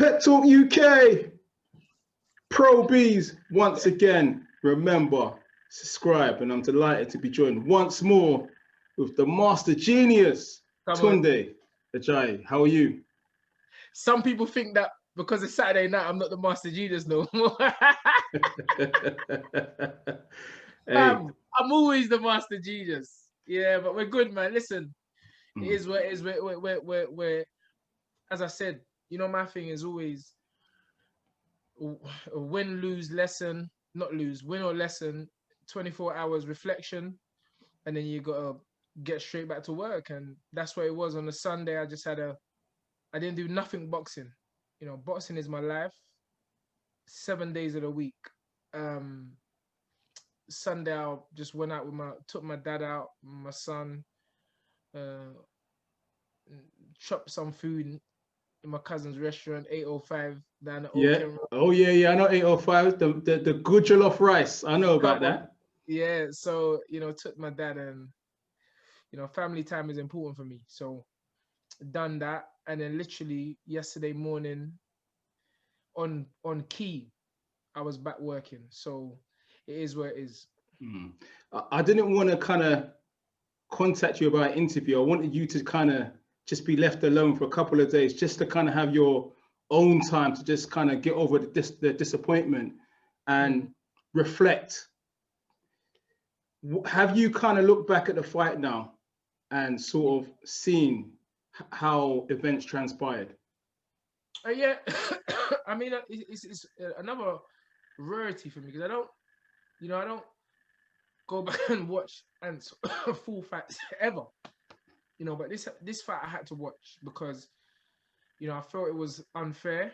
Let Talk UK, Pro Bs, once again, remember, subscribe, and I'm delighted to be joined once more with the Master Genius, Tunde Ajayi. How are you? Some people think that because it's Saturday night, I'm not the Master Genius no more. Hey. I'm always the Master Genius. Yeah, but we're good, man. Listen, it is what it is. We're as I said, you know, my thing is always win, lose, lesson, not lose, win or lesson, 24 hours reflection, and then you gotta get straight back to work. And that's what it was on a Sunday. I didn't do nothing boxing. You know, boxing is my life. 7 days of the week. Sunday I just went out took my dad out, my son, chopped some food in my cousin's restaurant, 805 down at Yeah. Old Road. Oh yeah, I know 805, the good jollof rice. I know about that. Yeah, so you know, took my dad, and you know, family time is important for me. So done that, and then literally yesterday morning on key, I was back working. So it is what it is. I didn't want to kind of contact you about an interview. I wanted you to kind of just be left alone for a couple of days, just to kind of have your own time to just kind of get over the disappointment and reflect. Have you kind of looked back at the fight now and sort of seen how events transpired? Yeah, I mean, it's another rarity for me because I don't go back and watch and full fights ever, you know. But this fight I had to watch because, you know, I felt it was unfair.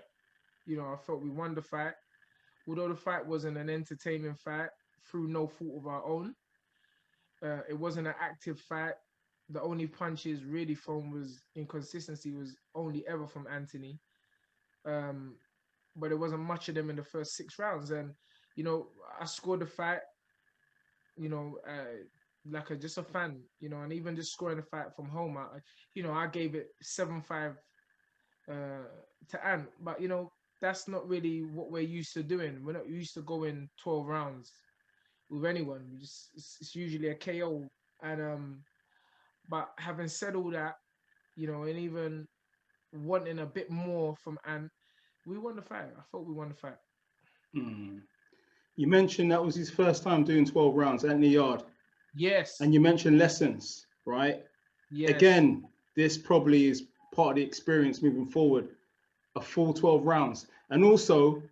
You know, I felt we won the fight, although the fight wasn't an entertaining fight through no fault of our own. It wasn't an active fight. The only punches really from was inconsistency was only ever from Anthony. But there wasn't much of them in the first 6 rounds. And, you know, I scored the fight, you know, like just a fan, you know, and even just scoring the fight from home, I gave it 7-5 to Ant. But, you know, that's not really what we're used to doing. We're not used to going 12 rounds with anyone. It's usually a KO. And but having said all that, you know, and even wanting a bit more from Ant, we won the fight. I thought we won the fight. You mentioned that was his first time doing 12 rounds at the yard. Yes. And you mentioned lessons, right? Yes. Again, this probably is part of the experience moving forward, a full 12 rounds. And also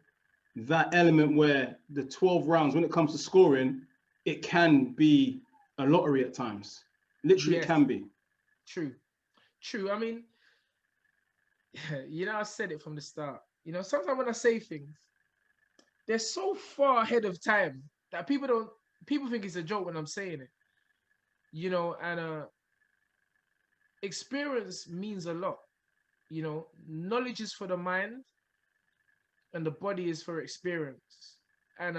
that element where the 12 rounds, when it comes to scoring, it can be a lottery at times. Literally, yes. It can be. True. I mean, you know, I said it from the start. You know, sometimes when I say things, they're so far ahead of time that people think it's a joke when I'm saying it. You know, and experience means a lot. You know, knowledge is for the mind and the body is for experience. And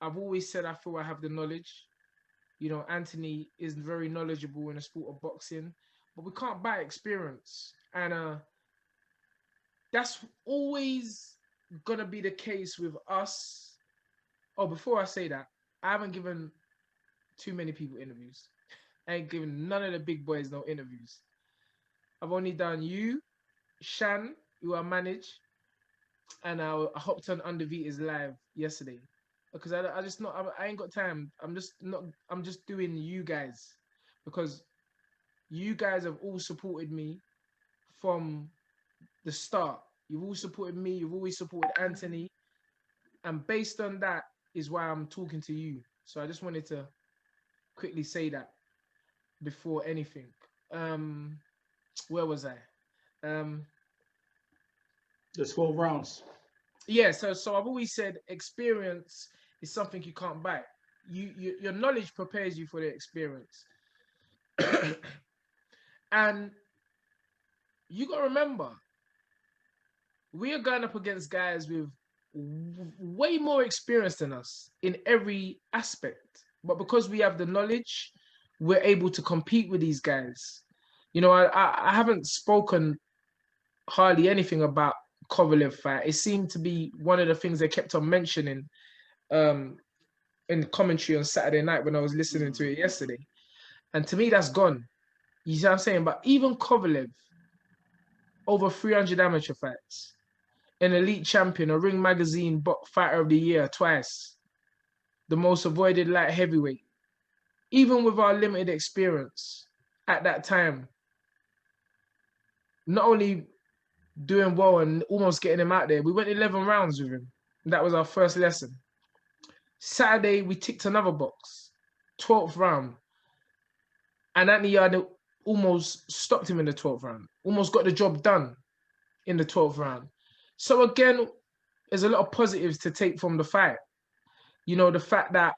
I've always said I feel I have the knowledge. You know, Anthony is very knowledgeable in the sport of boxing, but we can't buy experience. And that's always gonna be the case with us. Oh, before I say that, I haven't given too many people interviews. I ain't given none of the big boys no interviews. I've only done you, Shan, who I manage, and I hopped on Undervita's live yesterday because I ain't got time. I'm just doing you guys because you guys have all supported me from the start. You've all supported me. You've always supported Anthony. And based on that is why I'm talking to you. So I just wanted to quickly say that before anything. Where was I? The 12 rounds. Yeah, so I've always said experience is something you can't buy. Your knowledge prepares you for the experience. And you got to remember, we are going up against guys with way more experience than us in every aspect. But because we have the knowledge, we're able to compete with these guys. You know, I haven't spoken hardly anything about Kovalev fight. It seemed to be one of the things they kept on mentioning in commentary on Saturday night when I was listening to it yesterday. And to me, that's gone. You see what I'm saying? But even Kovalev, over 300 amateur fights, an elite champion, a Ring Magazine Fighter of the Year twice, the most avoided light heavyweight. Even with our limited experience at that time, not only doing well and almost getting him out there, we went 11 rounds with him. That was our first lesson. Saturday, we ticked another box, 12th round. And Anthony Yarde almost stopped him in the 12th round, almost got the job done in the 12th round. So again, there's a lot of positives to take from the fight. You know, the fact that,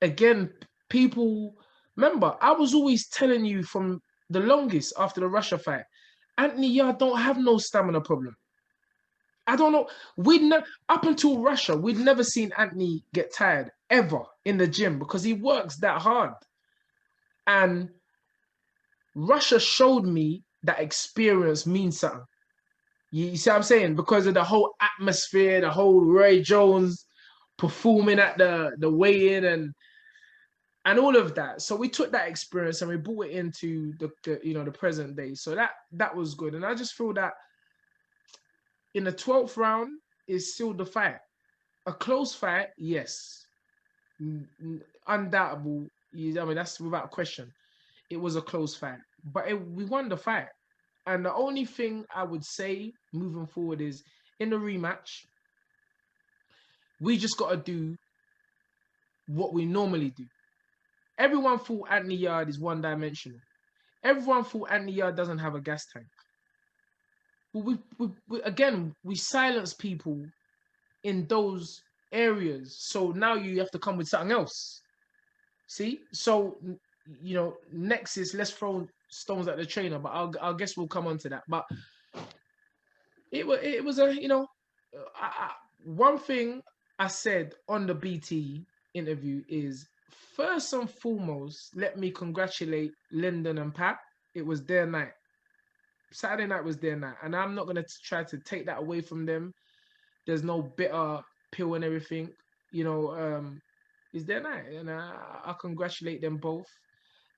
again, people, remember, I was always telling you from the longest after the Russia fight, Anthony Yarde don't have no stamina problem. I don't know. Up until Russia, we'd never seen Anthony get tired ever in the gym because he works that hard. And Russia showed me that experience means something. You see what I'm saying? Because of the whole atmosphere, the whole Roy Jones performing at the weigh-in and all of that. So we took that experience and we brought it into the present day. So that was good. And I just feel that in the 12th round is still the fight. A close fight, yes. Undoubtable. I mean, that's without question. It was a close fight. But we won the fight. And the only thing I would say moving forward is in the rematch, we just got to do what we normally do. Everyone thought Anthony Yarde is one-dimensional. Everyone thought Anthony Yarde doesn't have a gas tank. We silence people in those areas. So now you have to come with something else. See? So, next is let's throw stones at the trainer, but I guess we'll come on to that. But it was one thing I said on the BT interview is, first and foremost, let me congratulate Lyndon and Pat. It was their night. Saturday night was their night. And I'm not going to try to take that away from them. There's no bitter pill and everything. It's their night. And I congratulate them both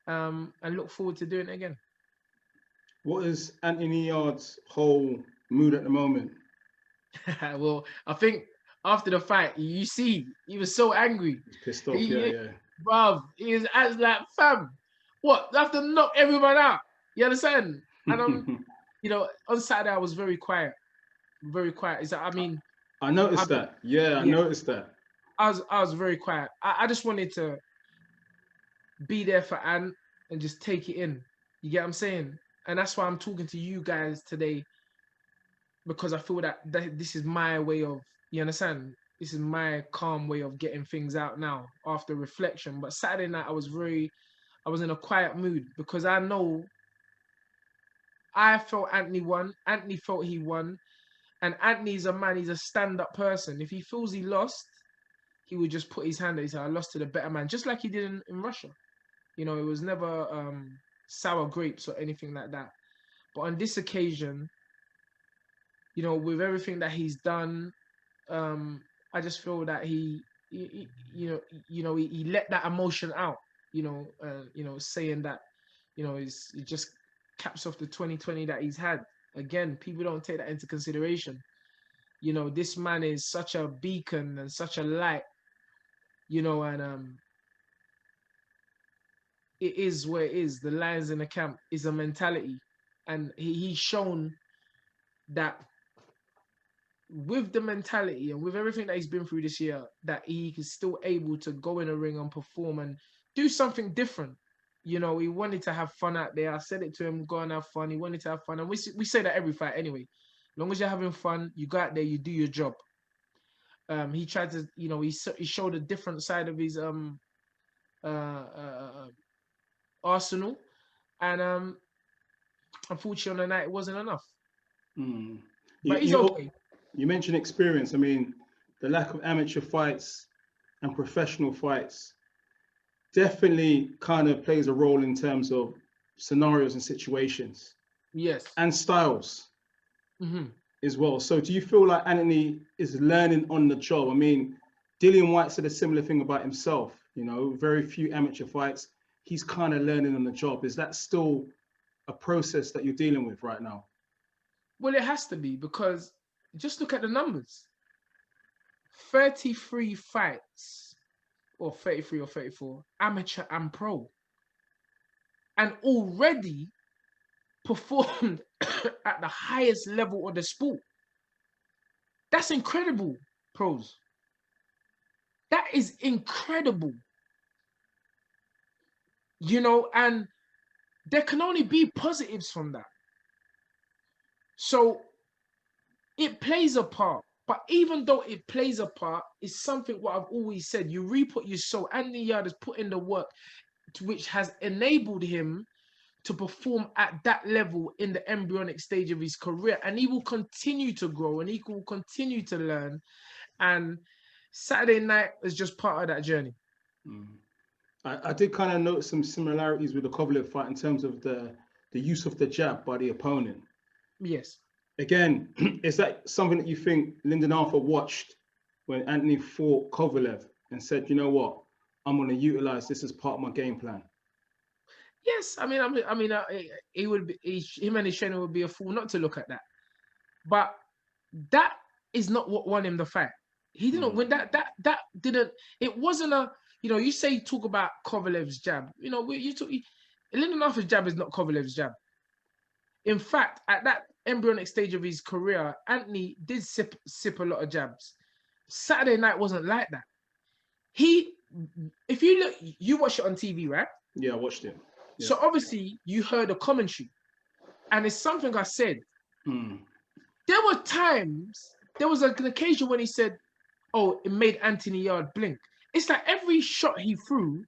and look forward to doing it again. What is Anthony Yarde's whole mood at the moment? Well, I think after the fight, you see, he was so angry. He's pissed off, yeah. Bruv, he was as like, fam, what? I have to knock everyone out. You understand? And on Saturday, I was very quiet. Very quiet. I noticed that. Yeah, I noticed that. I was very quiet. I just wanted to be there for Ant and just take it in. You get what I'm saying? And that's why I'm talking to you guys today, because I feel that this is my way of, you understand? This is my calm way of getting things out now after reflection. But Saturday night, I was in a quiet mood because I know I felt Anthony won. Anthony felt he won. And Anthony's a man, he's a stand-up person. If he feels he lost, he would just put his hand out. He said, I lost to the better man, just like he did in Russia. It was never sour grapes or anything like that. But on this occasion, with everything that he's done, I just feel that he let that emotion out, saying that, it just caps off the 2020 that he's had. Again, people don't take that into consideration. This man is such a beacon and such a light, and it is where it is. The lions in the camp is a mentality. And he's shown that with the mentality and with everything that he's been through this year, that he is still able to go in a ring and perform and do something different. He wanted to have fun out there. I said it to him, go and have fun. He wanted to have fun. And we say that every fight anyway. As long as you're having fun, you go out there, you do your job. He tried to, he showed a different side of his arsenal. And unfortunately on the night, it wasn't enough. But he's okay. You mentioned experience. I mean, the lack of amateur fights and professional fights definitely kind of plays a role in terms of scenarios and situations. Yes. And styles. as well. So do you feel like Anthony is learning on the job? I mean, Dillian White said a similar thing about himself, you know, very few amateur fights. He's kind of learning on the job. Is that still a process that you're dealing with right now? Well, it has to be, because just look at the numbers. 33 fights, or 33 or 34, amateur and pro. And already performed at the highest level of the sport. That's incredible, pros. That is incredible. You know, and there can only be positives from that. So it plays a part. But even though it plays a part, it's something what I've always said. You reap what you sow. Anthony Yarde has put in the work, which has enabled him to perform at that level in the embryonic stage of his career. And he will continue to grow, and he will continue to learn. And Saturday night is just part of that journey. I did kind of note some similarities with the Kovalev fight in terms of the use of the jab by the opponent. Yes. Again, is that something that you think Lyndon Arthur watched when Anthony fought Kovalev and said, you know what, I'm going to utilize this as part of my game plan? Yes, I mean, he would be, him and his trainer would be a fool not to look at that. But that is not what won him the fight. He didn't win that. That didn't. It wasn't a. You know, you say talk about Kovalev's jab. You know, Lyndon Arthur's jab is not Kovalev's jab. In fact, at that embryonic stage of his career, Anthony did sip a lot of jabs. Saturday night wasn't like that. If you look, you watch it on TV, right? Yeah, I watched it. Yeah. So obviously you heard a commentary, and it's something I said. There were times, there was an occasion when he said, "Oh, it made Anthony Yarde blink." It's like every shot he threw,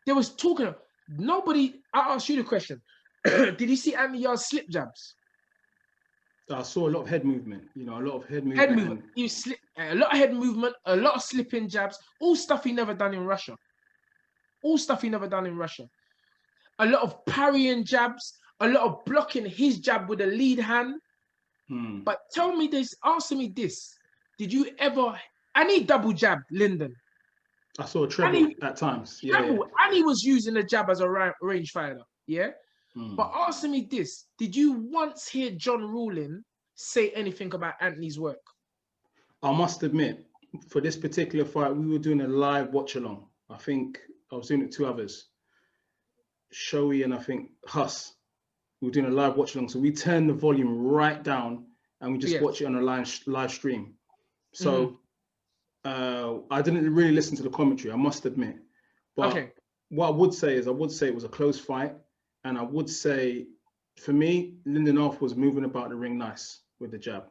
there was talking. Nobody. I asked you the question: did you see Anthony Yarde slip jabs? I saw a lot of head movement. You know, a lot of head movement. Head movement. You slip a lot of head movement, a lot of slipping jabs. All stuff he never done in Russia. All stuff he never done in Russia. A lot of parrying jabs, a lot of blocking his jab with a lead hand. But tell me this, answer me this. Did you ever, and he double jab Lyndon? I saw a treble at times. Treble, yeah. And he was using the jab as a range fighter. Yeah. But answer me this. Did you once hear John Rawling say anything about Anthony's work? I must admit, for this particular fight, we were doing a live watch along. I think I was doing it 2 others. Shoei and I think Huss. We were doing a live watch along, so we turned the volume right down and we just watch it on a live stream. So I didn't really listen to the commentary, I must admit. But what I would say is, it was a close fight, and I would say, for me, Lyndon Arthur was moving about the ring nice with the jab.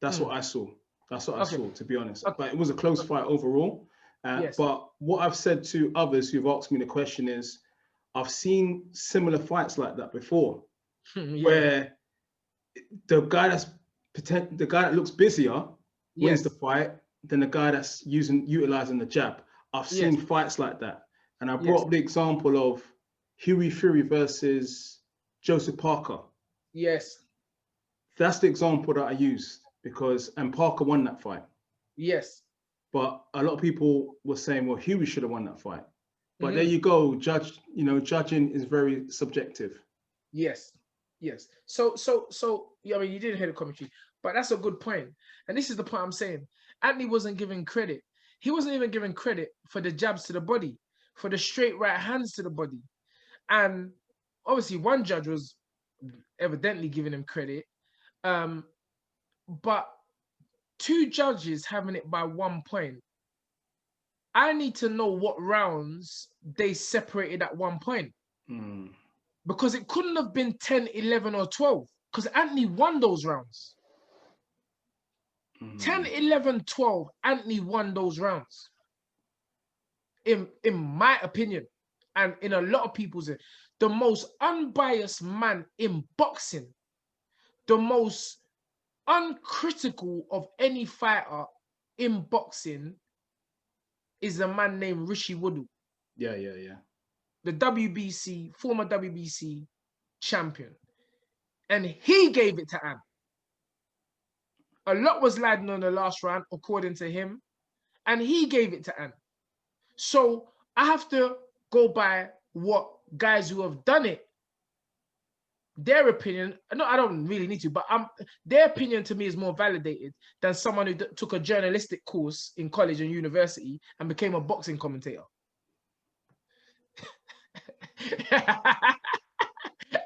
That's what I saw. That's what I saw, to be honest. But it was a close fight overall. But what I've said to others who've asked me the question is, I've seen similar fights like that before, where the guy that looks busier wins the fight than the guy that's utilizing the jab. I've seen fights like that, and I brought up the example of Hughie Fury versus Joseph Parker. Yes, that's the example that I used, and Parker won that fight. Yes, but a lot of people were saying, well, Hughie should have won that fight. But there you go, judging is very subjective. Yes. So I mean, you didn't hear the commentary, but that's a good point. And this is the point I'm saying. Anthony wasn't given credit. He wasn't even given credit for the jabs to the body, for the straight right hands to the body. And obviously one judge was evidently giving him credit. But 2 judges having it by 1 point. I need to know what rounds they separated at 1 point. Because it couldn't have been 10, 11, or 12. Because Anthony won those rounds. 10, 11, 12, Anthony won those rounds. In my opinion, and in a lot of people's, the most unbiased man in boxing, the most uncritical of any fighter in boxing, is a man named Rishi Wudu. Yeah. The former WBC champion. And he gave it to Ant. A lot was landing on the last round, according to him, and he gave it to Ant. So I have to go by what guys who have done it, their opinion. No, I don't really need to, but their opinion to me is more validated than someone who took a journalistic course in college and university and became a boxing commentator.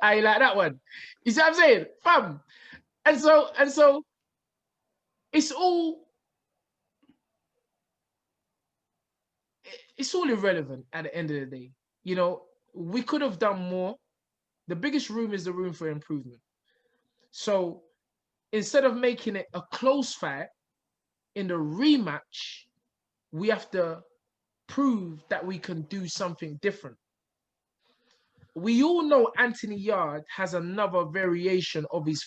I like that one. You see what I'm saying, fam? And so it's all irrelevant at the end of the day. You know, we could have done more. The biggest room is the room for improvement. So instead of making it a close fight, in the rematch, we have to prove that we can do something different. We all know Anthony Yarde has another variation of his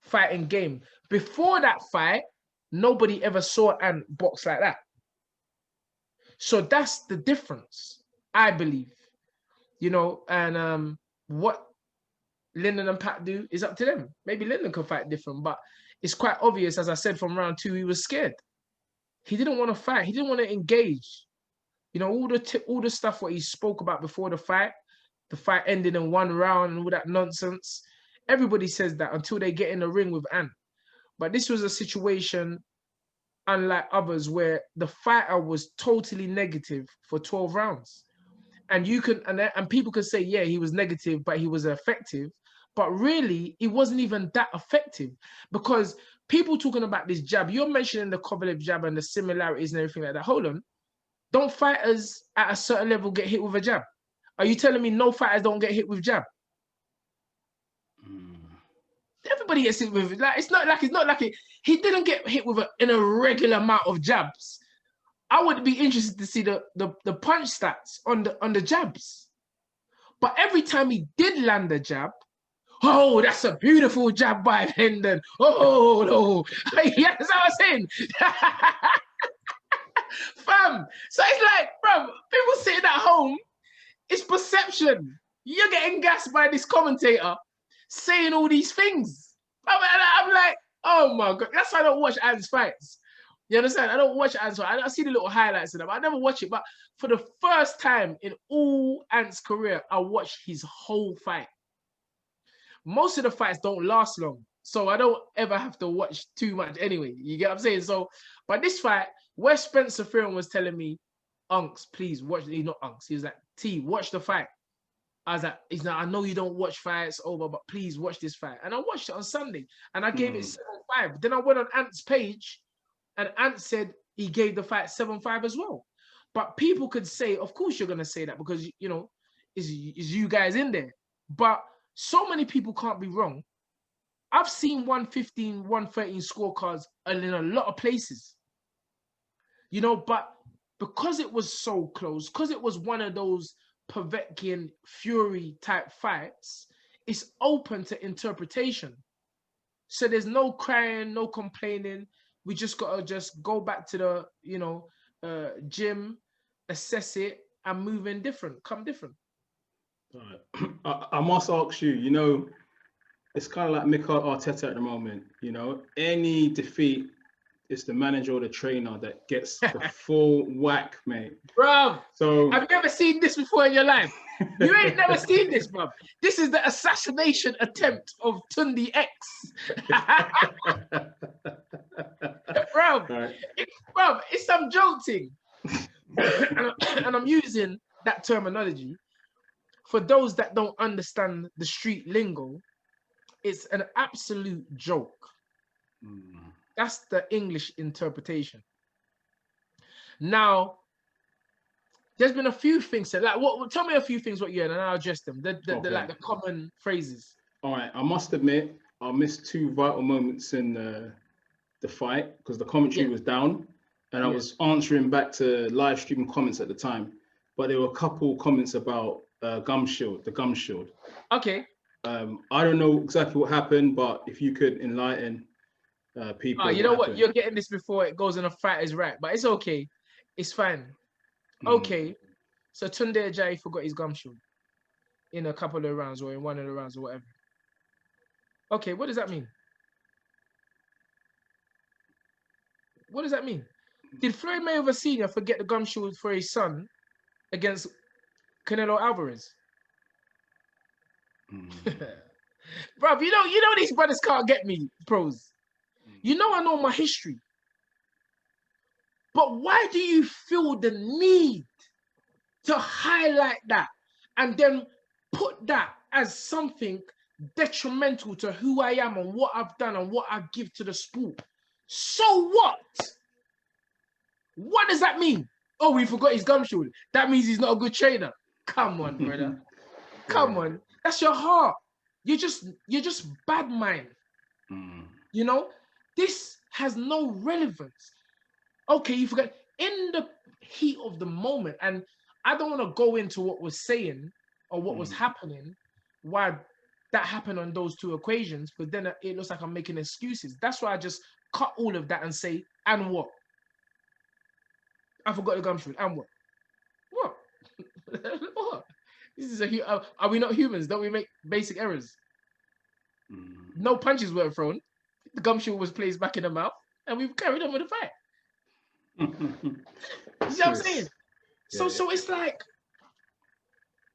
fighting game. Before that fight, nobody ever saw Ant box like that. So that's the difference, I believe. You know, and what Lyndon and Pat do is up to them. Maybe Lyndon could fight different, but it's quite obvious, as I said, from round 2, he was scared. He didn't want to fight. He didn't want to engage. You know, all the stuff what he spoke about before the fight ended in 1 round and all that nonsense. Everybody says that until they get in the ring with Ant. But this was a situation unlike others where the fighter was totally negative for 12 rounds. And you can, and people could say, yeah, he was negative, but he was effective. But really, it wasn't even that effective, because people talking about this jab, you're mentioning the Kovalev jab and the similarities and everything like that. Hold on. Don't fighters at a certain level get hit with a jab? Are you telling me no fighters don't get hit with jab? Everybody gets hit with it. Like, it's not like he didn't get hit with an irregular amount of jabs. I would be interested to see the punch stats on the jabs. But every time he did land a jab, oh, that's a beautiful jab by Lyndon. Oh, no. Yeah, that's what I'm saying. Fam. So it's like, bro, people sitting at home, it's perception. You're getting gassed by this commentator saying all these things. I'm like, oh my God. That's why I don't watch Ant's fights. You understand? I don't watch Ant's fights. I see the little highlights of them. I never watch it. But for the first time in all Ant's career, I watched his whole fight. Most of the fights don't last long, so I don't ever have to watch too much anyway. You get what I'm saying? So, but this fight, where Spencer Fearon was telling me, Unks, please watch. He's not Unks. He was like, T, watch the fight. I was like, he's like, I know you don't watch fights over, but please watch this fight. And I watched it on Sunday, and I gave it 7.5. Then I went on Ant's page, and Ant said he gave the fight 7.5 as well. But people could say, of course you're gonna say that because you know, is you guys in there. But so many people can't be wrong. I've seen 115, 113 scorecards in a lot of places. You know, but because it was so close, because it was one of those Povetkin Fury type fights, it's open to interpretation. So there's no crying, no complaining. We just gotta go back to the, you know, gym, assess it, and move in different, come different. I must ask you, you know, it's kind of like Mikel Arteta at the moment, you know, any defeat, it's the manager or the trainer that gets the full whack, mate. Bro, so have you ever seen this before in your life? You ain't never seen this, bro. This is the assassination attempt of Tunde X. Bro, right. It's some joking. And I'm using that terminology. For those that don't understand the street lingo, it's an absolute joke. That's the English interpretation. Now, there's been a few things said. Like, tell me a few things what you heard, and I'll address them. The like the common phrases. All right. I must admit, I missed 2 vital moments in the fight because the commentary was down, and I was answering back to live streaming comments at the time. But there were a couple comments about the gum shield. Okay. I don't know exactly what happened, but if you could enlighten people. You know what? You're getting this before it goes in a fight is right, but it's okay. It's fine. Okay. So Tunde Ajayi forgot his gum shield in a couple of rounds or in one of the rounds or whatever. Okay, what does that mean? What does that mean? Did Floyd Mayweather Sr. forget the gum shield for his son against Canelo Alvarez? Bruv, you know these brothers can't get me, pros. You know I know my history. But why do you feel the need to highlight that and then put that as something detrimental to who I am and what I've done and what I give to the sport? So what? What does that mean? Oh, we forgot his gum shield. That means he's not a good trainer. Come on, brother. Come on. That's your heart. You're just bad mind. You know, this has no relevance. Okay, you forgot in the heat of the moment, and I don't want to go into what was saying or what was happening, why that happened on those two equations, but then it looks like I'm making excuses. That's why I just cut all of that and say, and what? I forgot the gum shield. And what? What? What? This is are we not humans? Don't we make basic errors? No punches were thrown. The gum shield was placed back in the mouth, and we've carried on with the fight. You know what I'm saying? So it's like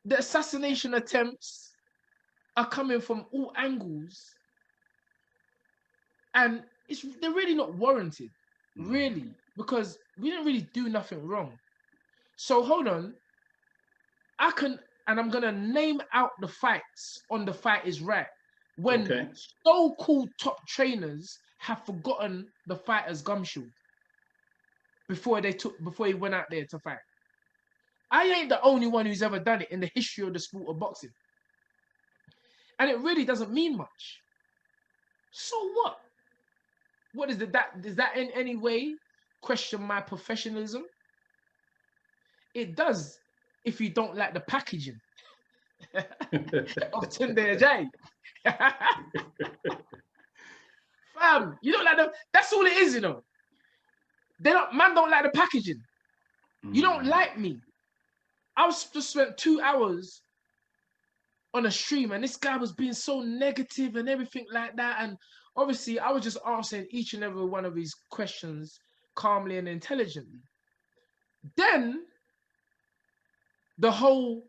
the assassination attempts are coming from all angles, and they're really not warranted, really, because we didn't really do nothing wrong. So hold on, I'm gonna name out the fights on The Fight Is Right when so-called top trainers have forgotten the fighter's gum shield before he went out there to fight. I ain't the only one who's ever done it in the history of the sport of boxing. And it really doesn't mean much. So what? What is that? Does that in any way question my professionalism? It does if you don't like the packaging of Tunde Ajayi. Fam, you don't like them. That's all it is, you know. Man don't like the packaging. You don't like me. I just spent 2 hours on a stream and this guy was being so negative and everything like that. And obviously I was just answering each and every one of his questions calmly and intelligently. Then the whole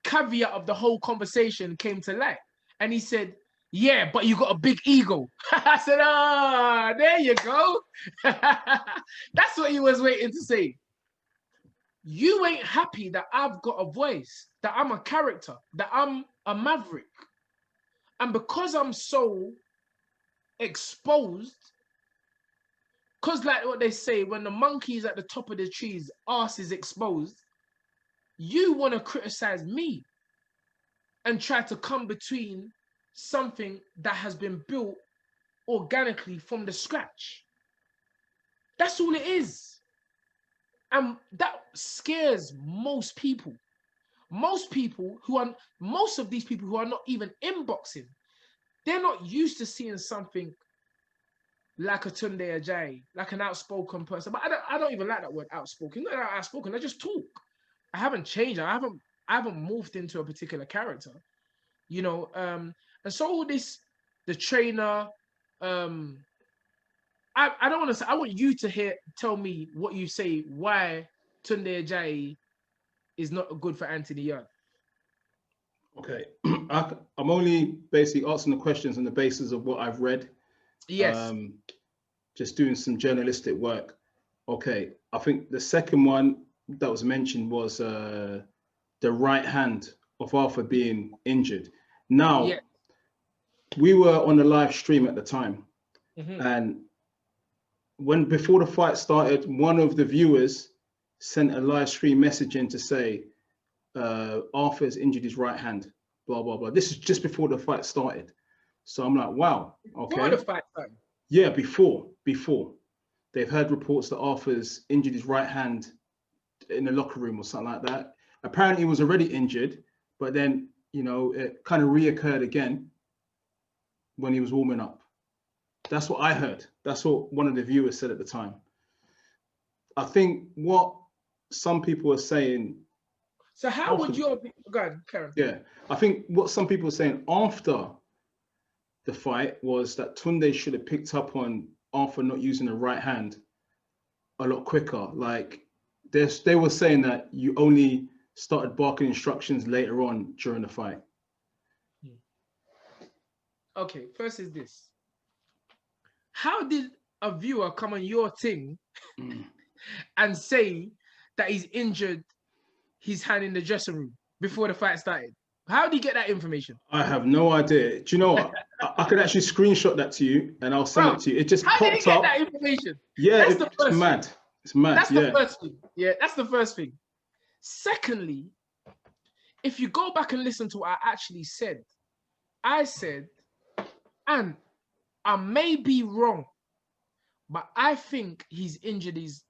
caveat of the whole conversation came to light. And he said, yeah, but you got a big ego. I said, there you go. That's what he was waiting to say. You ain't happy that I've got a voice, that I'm a character, that I'm a maverick. And because I'm so exposed, because like what they say, when the monkey's at the top of the trees, arse is exposed, you want to criticize me and try to come between something that has been built organically from the scratch. That's all it is. And that scares most people. Most of these people who are not even in boxing, they're not used to seeing something like a Tunde Ajayi, like an outspoken person. But I don't even like that word outspoken. Not outspoken, I just talk. I haven't changed. I haven't morphed into a particular character. You know, and so all this, the trainer, I don't want to say, I want you to tell me what you say, why Tunde Ajayi is not good for Anthony Young. Okay. I'm only basically asking the questions on the basis of what I've read. Yes. Just doing some journalistic work. Okay. I think the second one that was mentioned was the right hand of Arthur being injured. Now, we were on the live stream at the time. And before the fight started, one of the viewers sent a live stream message in to say, Arthur's injured his right hand, blah, blah, blah. This is just before the fight started. So I'm like, wow, okay. Before the fight started? Yeah, before. They've heard reports that Arthur's injured his right hand in the locker room or something like that. Apparently he was already injured, but then, you know, it kind of reoccurred again when he was warming up. That's what I heard. That's what one of the viewers said at the time. I think what some people are saying. So how would you go ahead, Karen? Yeah, I think what some people are saying after the fight was that Tunde should have picked up on Arthur not using the right hand a lot quicker. Like they were saying that you only started barking instructions later on during the fight. Okay, first is this. How did a viewer come on your thing and say that he's injured his hand in the dressing room before the fight started? How did he get that information? I have no idea. Do you know what? I could actually screenshot that to you and I'll send it to you. It just how did he popped get up. that information? Yeah, That's it's mad. It's mad. That's yeah. the first thing. Yeah, that's the first thing. Secondly, if you go back and listen to what I actually said, I said, and I may be wrong, but I think he's injured his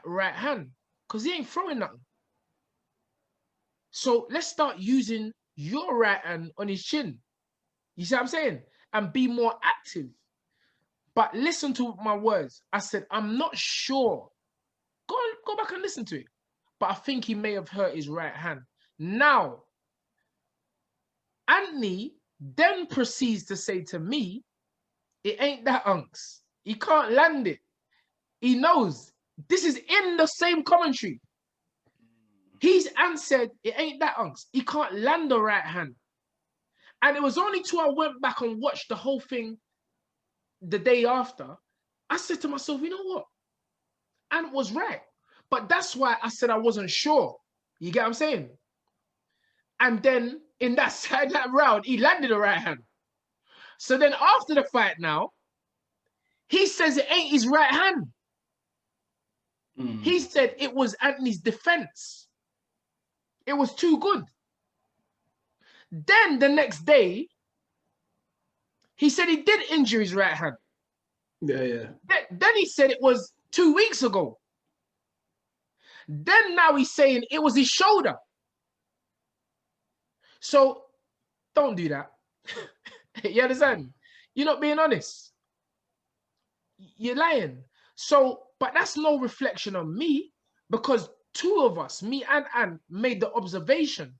right hand because he ain't throwing nothing. So let's start using your right hand on his chin. You see what I'm saying? And be more active. But listen to my words. I said, I'm not sure. Go back and listen to it. But I think he may have hurt his right hand. Now, Anthony then proceeds to say to me, it ain't that, unks. He can't land it. He knows. This is in the same commentary. He's answered, it ain't that, unks. He can't land the right hand. And it was only till I went back and watched the whole thing the day after, I said to myself, you know what? Ant was right. But that's why I said I wasn't sure. You get what I'm saying? And then in that round, he landed the right hand. So then after the fight now, he says it ain't his right hand. He said it was Anthony's defense. It was too good. Then the next day, he said he did injure his right hand. Yeah. Then he said it was 2 weeks ago. Then now he's saying it was his shoulder. So don't do that. You understand? You're not being honest. You're lying. So, but that's no reflection on me because two of us, me and Ann, made the observation.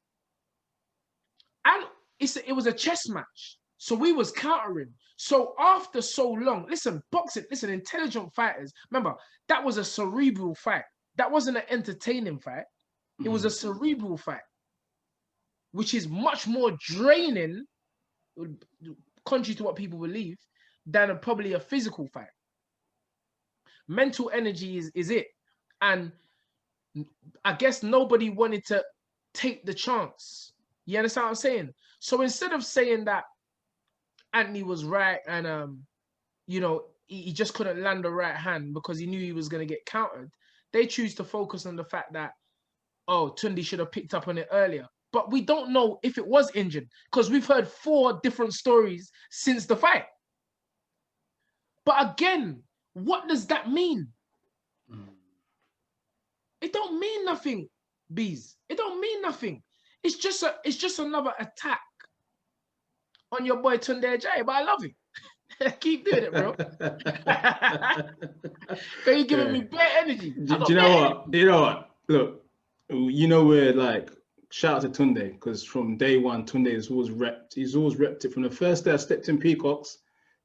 And it was a chess match. So we was countering. So after so long, listen, boxing, listen, intelligent fighters. Remember, that was a cerebral fight. That wasn't an entertaining fight. It was a cerebral fight, which is much more draining, contrary to what people believe, than probably a physical fight. Mental energy is it. And I guess nobody wanted to take the chance. You understand what I'm saying? So instead of saying that Anthony was right and you know, he just couldn't land the right hand because he knew he was going to get countered, they choose to focus on the fact that, oh, Tunde should have picked up on it earlier. But we don't know if it was injured because we've heard 4 different stories since the fight. But again, what does that mean? It don't mean nothing, bees. It don't mean nothing. It's just another attack on your boy Tunde Ajayi, but I love him. Keep doing it, bro. Because you're giving me bare energy. Do you know what? You know what? Look, you know we're like, shout out to Tunde, because from day one, Tunde is always repped. He's always repped it. From the first day I stepped in Peacocks,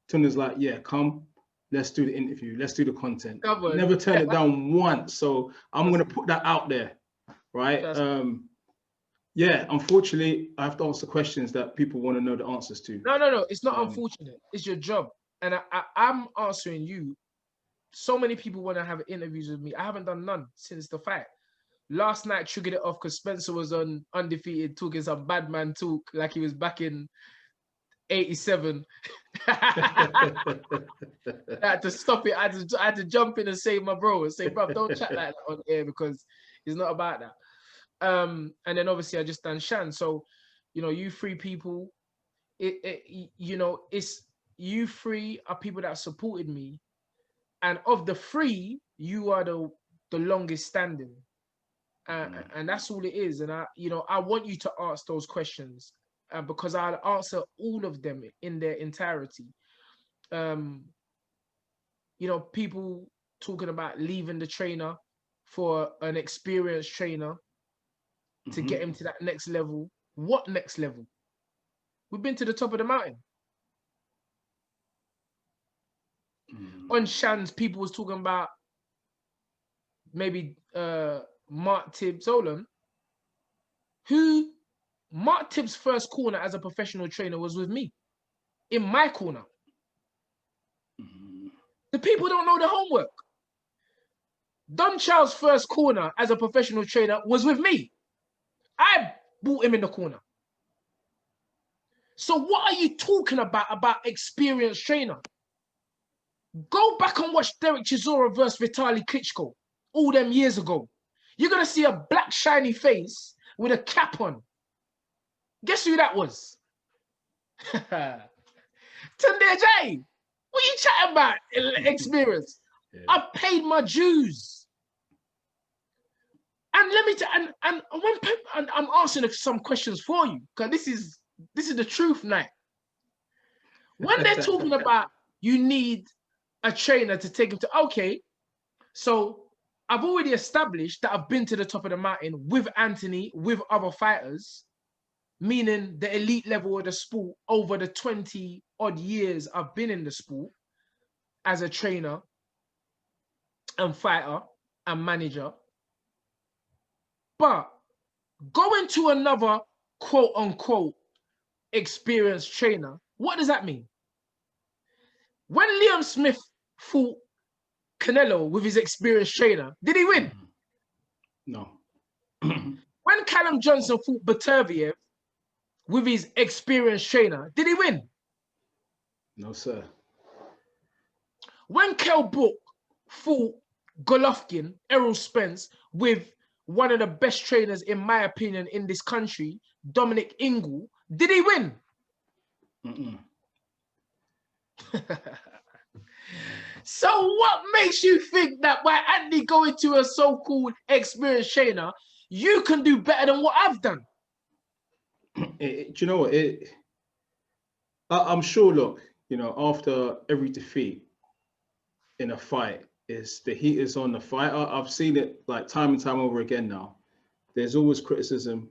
Tunde's like, yeah, come, let's do the interview, let's do the content. Never turned it down once. So I'm going to put that out there, right? Yeah, unfortunately, I have to answer questions that people want to know the answers to. No, it's not unfortunate. It's your job. And I'm answering you. So many people want to have interviews with me. I haven't done none since the fight. Last night triggered it off because Spencer was on Undefeated talking some bad man talk like he was back in 87. I had to stop it. I had to jump in and save my bro and say, bro, don't chat like that on air because it's not about that. And then obviously I just done Shan. So, you know, you 3 people, you know, it's you 3 are people that supported me. And of the 3, you are the longest standing. And that's all it is. And I want you to ask those questions because I'll answer all of them in their entirety. You know, people talking about leaving the trainer for an experienced trainer to get him to that next level. What next level? We've been to the top of the mountain. On Shans, people was talking about maybe Mark Tibbs Olin, who Mark Tibbs' first corner as a professional trainer was with me, in my corner. The people don't know the homework. Don Charles' first corner as a professional trainer was with me. I brought him in the corner. So what are you talking about experienced trainer? Go back and watch Derek Chisora versus Vitaly Klitschko all them years ago. You're going to see a black shiny face with a cap on. Guess who that was? Tunde Ajayi. What are you chatting about? Experience. Yeah. I paid my dues. And let me and I'm answering some questions for you, because this is the truth night. When they're talking about you need a trainer to take him to, okay, so I've already established that I've been to the top of the mountain with Anthony, with other fighters, meaning the elite level of the sport over the 20 odd years I've been in the sport as a trainer and fighter and manager. But going to another quote unquote experienced trainer, what does that mean? When Liam Smith fought Canelo with his experienced trainer, did he win? No. When Callum Johnson fought Beterbiev with his experienced trainer, did he win? No, sir. When Kell Brook fought Golovkin, Errol Spence, with one of the best trainers, in my opinion, in this country, Dominic Ingle, did he win? So what makes you think that by Anthony going to a so-called experienced trainer, you can do better than what I've done? Do you know what? I'm sure, look, you know, after every defeat in a fight, the heat is on the fighter. I've seen it like time and time over again now. There's always criticism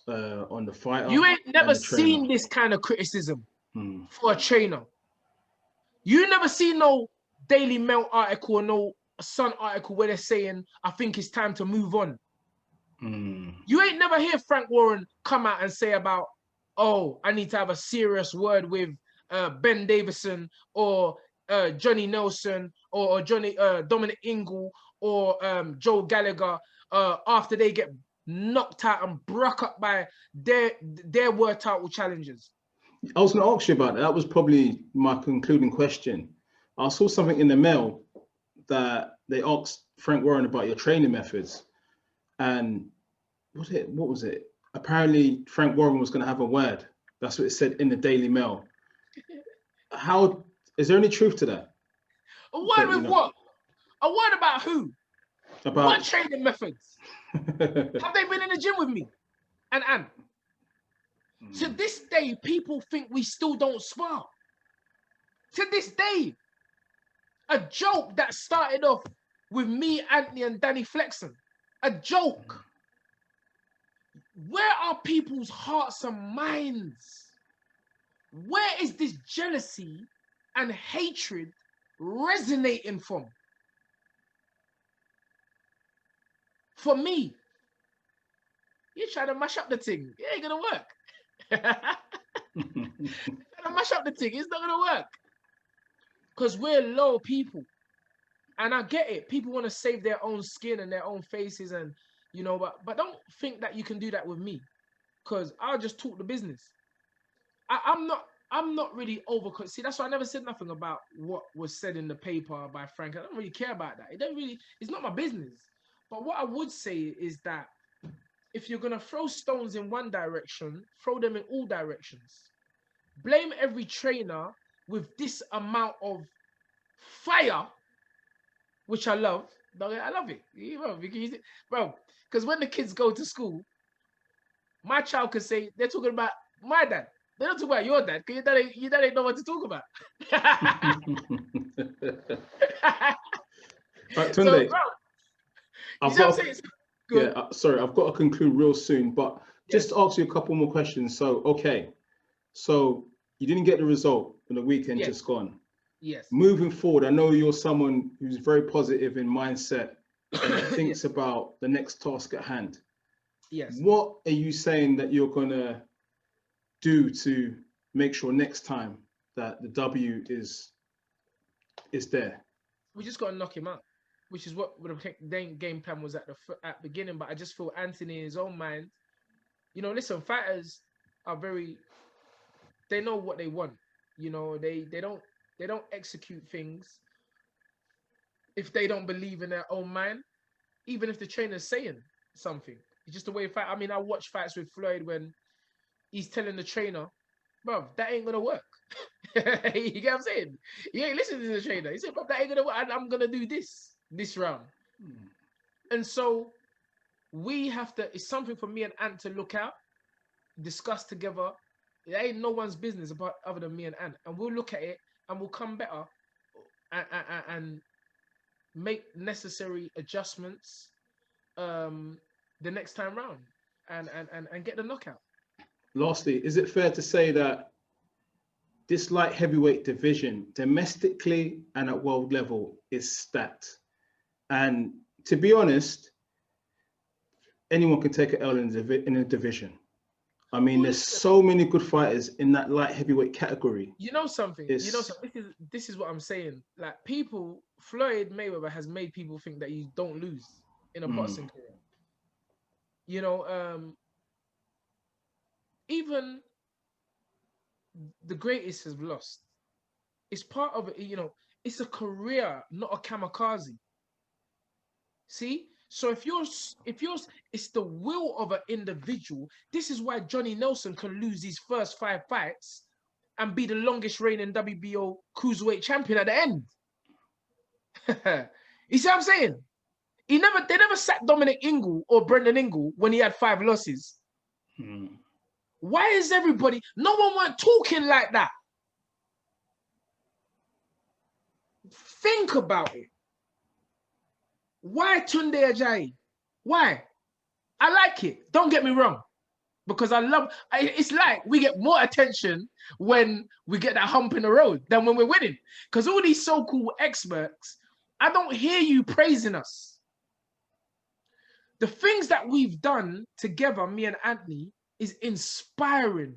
on the fighter. You ain't never seen this kind of criticism for a trainer. You never seen no Daily Mail article or no Sun article where they're saying, I think it's time to move on. You ain't never hear Frank Warren come out and say about, oh, I need to have a serious word with Ben Davison or Johnny Nelson or Dominic Ingle or Joe Gallagher after they get knocked out and broke up by their word title challengers. I was going to ask you about that. That was probably my concluding question. I saw something in the Mail that they asked Frank Warren about your training methods, and what was it? Apparently, Frank Warren was going to have a word. That's what it said in the Daily Mail. How is there any truth to that? A word with what? A word about who? About what training methods? Have they been in the gym with me? And to this day, people think we still don't spar. To this day, a joke that started off with me, Anthony, and Danny Flexen. A joke. Where are people's hearts and minds? Where is this jealousy and hatred resonating from? For me, you're trying to mash up the thing. It ain't gonna work. Trying to mash up the thing, it's not gonna work. Because we're low people. And I get it. People want to save their own skin and their own faces, and you know, but don't think that you can do that with me. Because I'll just talk the business. I'm not really over. See, that's why I never said nothing about what was said in the paper by Frank. I don't really care about that. It's not my business. But what I would say is that if you're gonna throw stones in one direction, throw them in all directions. Blame every trainer with this amount of fire, which I love. I love it, bro. Because when the kids go to school, my child can say they're talking about my dad. They don't talk about your dad, because your dad ain't know what to talk about. Right, Tunde, so, sorry, I've got to conclude real soon, but just to ask you a couple more questions. So, okay, so you didn't get the result in the weekend just gone. Yes. Moving forward, I know you're someone who's very positive in mindset and thinks about the next task at hand. Yes. What are you saying that you're gonna do to make sure next time that the W is there? We just got to knock him out, which is what the game plan was at the beginning. But I just feel Anthony in his own mind, listen, fighters are they know what they want. They don't execute things if they don't believe in their own mind, even if the trainer's saying something. It's just the way fight. I mean, I watch fights with Floyd when he's telling the trainer, bro, that ain't gonna work. You get what I'm saying? He ain't listening to the trainer. He said, bro, that ain't gonna work. I'm gonna do this round. And so we have to, it's something for me and Ant to look out, discuss together. It ain't no one's business about other than me and Ant. And we'll look at it and we'll come better and make necessary adjustments the next time round and get the knockout. Lastly, is it fair to say that this light heavyweight division, domestically and at world level, is stacked? And to be honest, anyone can take an L in a division. I mean, there's so many good fighters in that light heavyweight category. You know something? This is what I'm saying. Like, Floyd Mayweather has made people think that you don't lose in a boxing career. Even the greatest has lost. It's part of it, it's a career, not a kamikaze. See? So if yours, it's the will of an individual. This is why Johnny Nelson can lose his first 5 fights and be the longest reigning WBO cruiserweight champion at the end. You see what I'm saying? They never sacked Dominic Ingle or Brendan Ingle when he had 5 losses. Why is everybody? No one weren't talking like that. Think about it. Why Tunde Ajayi? Why? I like it. Don't get me wrong. Because it's like we get more attention when we get that hump in the road than when we're winning. Because all these so-called experts, I don't hear you praising us. The things that we've done together, me and Anthony, is inspiring.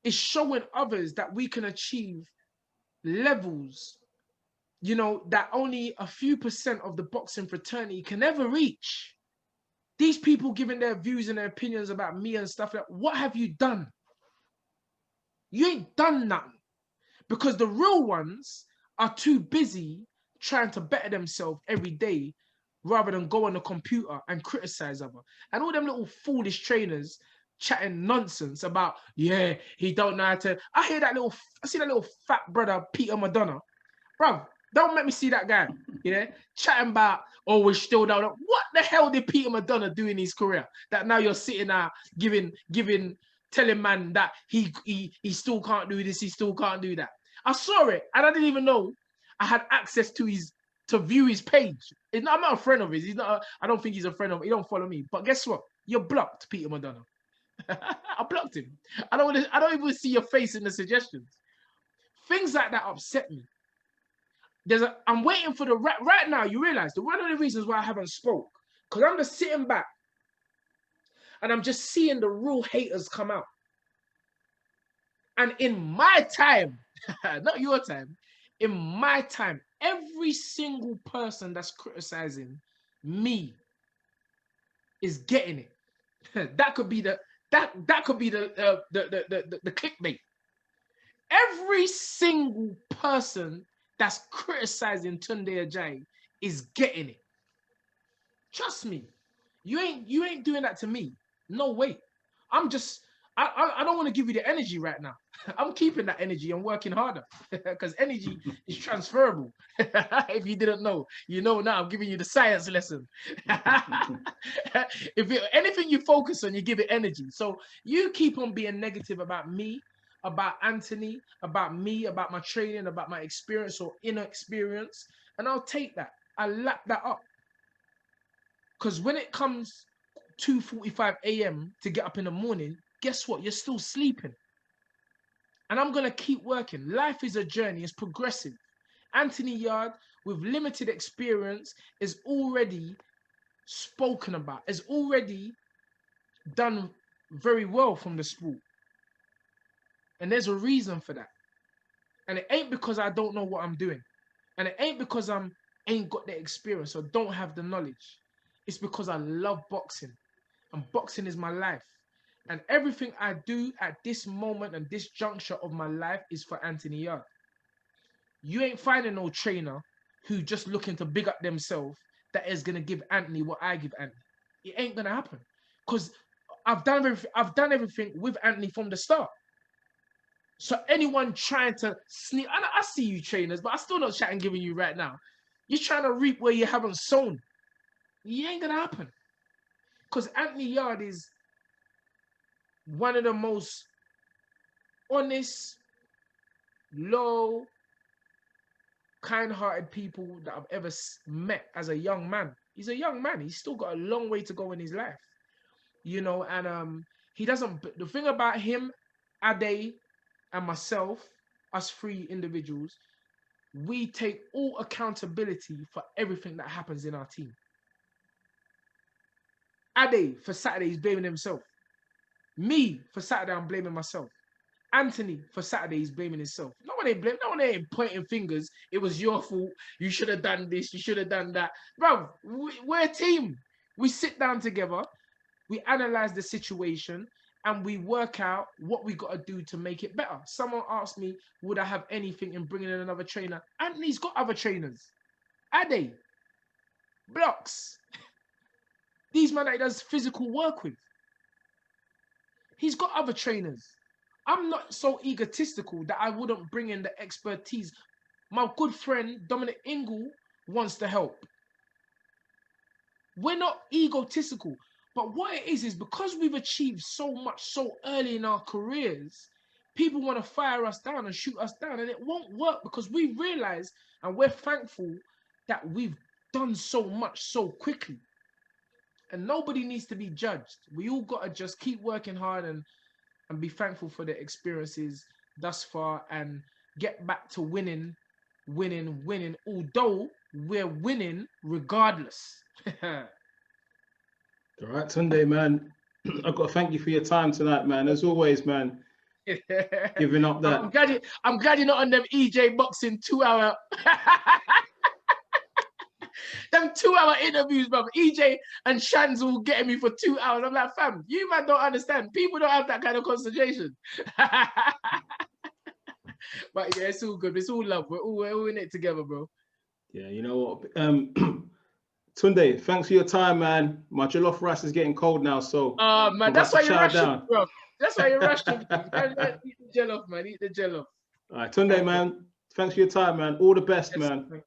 It's showing others that we can achieve levels, that only a few % of the boxing fraternity can ever reach. These people giving their views and their opinions about me and stuff like that. What have you done? You ain't done nothing. Because the real ones are too busy trying to better themselves every day rather than go on the computer and criticize others. And all them little foolish trainers chatting nonsense about, yeah, he don't know how to. I see that little fat brother, Peter Madonna. Bro, don't make me see that guy, chatting about, oh, we still don't know. What the hell did Peter Madonna do in his career that now you're sitting there telling man that he still can't do this, he still can't do that? I saw it and I didn't even know I had access to view his page. I'm not a friend of his. I don't think he's a friend of. He don't follow me. But guess what? You're blocked, Peter Madonna. I blocked him. I don't even see your face in the suggestions. Things like that upset me. I'm waiting for right now. You realize that one of the reasons why I haven't spoke, because I'm just sitting back and I'm just seeing the real haters come out. And in my time, not your time, in my time, every single person that's criticizing me is getting it. That could be the clickbait. Every single person that's criticizing Tunde Ajayi is getting it. Trust me. You ain't doing that to me. No way. I don't want to give you the energy right now. I'm keeping that energy and working harder because energy is transferable. If you didn't know, you know now. I'm giving you the science lesson. Anything you focus on, you give it energy. So you keep on being negative about me, about Anthony, about me, about my training, about my experience or inexperience, and I'll take that. I'll lap that up. Because when it comes 2:45 a.m. to get up in the morning, guess what? You're still sleeping. And I'm going to keep working. Life is a journey, it's progressive. Anthony Yard, with limited experience, is already spoken about, is already done very well from the sport. And there's a reason for that. And it ain't because I don't know what I'm doing. And it ain't because I ain't got the experience or don't have the knowledge. It's because I love boxing. And boxing is my life. And everything I do at this moment and this juncture of my life is for Anthony Yard. You ain't finding no trainer who just looking to big up themselves that is going to give Anthony what I give Anthony. It ain't going to happen. Because I've done everything with Anthony from the start. So anyone trying to sneak, and I see you trainers, but I'm still not chatting giving you right now. You're trying to reap where you haven't sown. It ain't going to happen. Because Anthony Yard is one of the most honest, low, kind-hearted people that I've ever met as a young man. He's a young man. He's still got a long way to go in his life. You know, and he doesn't, the thing about him, Ade, and myself, us three individuals, we take all accountability for everything that happens in our team. Ade, for Saturday, he's blaming himself. Me, for Saturday, I'm blaming myself. Anthony, for Saturday, he's blaming himself. No one ain't pointing fingers. It was your fault. You should have done this. You should have done that. Bro, we're a team. We sit down together. We analyze the situation. And we work out what we got to do to make it better. Someone asked me, would I have anything in bringing in another trainer? Anthony's got other trainers. Ade, Blocks. These men that he does physical work with. He's got other trainers. I'm not so egotistical that I wouldn't bring in the expertise. My good friend, Dominic Ingle, wants to help. We're not egotistical. But what it is because we've achieved so much so early in our careers, people want to fire us down and shoot us down. And it won't work because we realize and we're thankful that we've done so much so quickly. And nobody needs to be judged. We all got to just keep working hard and be thankful for the experiences thus far and get back to winning, although we're winning regardless. All right, Tunde, man. I've got to thank you for your time tonight, man. As always, man. Giving up that. I'm glad you're not on them EJ boxing 2 hour. Them 2 hour interviews, brother. EJ and Shan's all getting me for 2 hours. I'm like, fam, you man don't understand. People don't have that kind of concentration. But yeah, it's all good. It's all love. We're all in it together, bro. Yeah, you know what? Tunde, thanks for your time, man. My jollof rice is getting cold now, so man, that's why you're rushing, bro. That's why you're rushing. Eat the jollof, man. Eat the jollof. All right, Tunde, man. Thanks for your time, man. All the best, man.